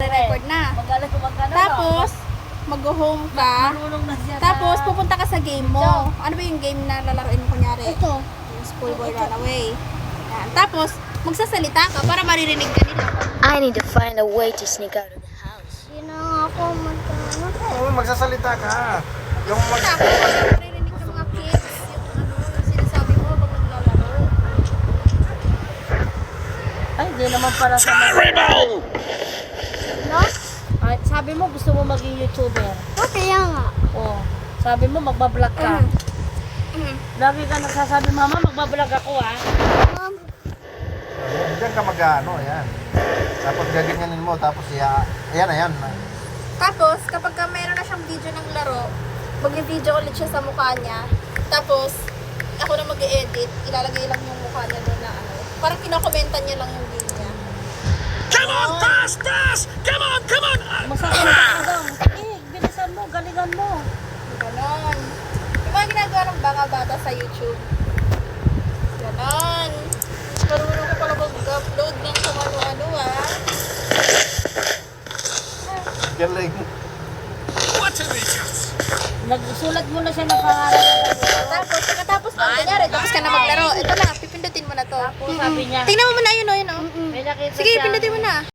Record na. Magaling ko magkano. Tapos, mag-home ka. Marunong na siya. Tapos, pupunta ka sa game mo. Ano ba yung game na lalaroin mo kunyari? Ito. Yung Schoolboy Runaway. Yan. Tapos, magsasalita ka para maririnig ka nila. I need to find a way to sneak out of the house. Hindi na ako magkano. Oo, magsasalita ka. Yung Tapos, maririnig ng mga kids yung sinasabi mo pag naglalaro. Ay, di naman para sa No? Ay, sabi mo gusto mo maging YouTuber. Kaya nga. Oh, sabi mo magbablog ka. Lagi ka nagsasabi, mama, magbablog ako ah. Mom, Diyan ka mag-ano, ayan. Tapos gaganyanin mo, tapos ayan. Tapos, kapag ka mayroon na siyang video ng laro, mag-video ulit siya sa mukha niya. Tapos, ako na mag-edit, ilalagay lang yung mukha niya doon na ano. Parang kinokommentan niya lang yung game niya. Masakit ka daw. Sige, bilisan mo, galingan mo. Ganon. Yung mga ginagawa ng baka bata sa YouTube. Ganon. Marunong ko pala mag-upload ng kung ano-ano ah. Galing. Nagsulat mo na siya ng pangalan. Tapos, pagkatapos mo, kunyari, tapos ka na maglaro. Ito na, pipindutin mo na to. Tapos sabi niya, Tingnan mo muna yun o, yun o. may nakita Sige, siya. pindutin mo na.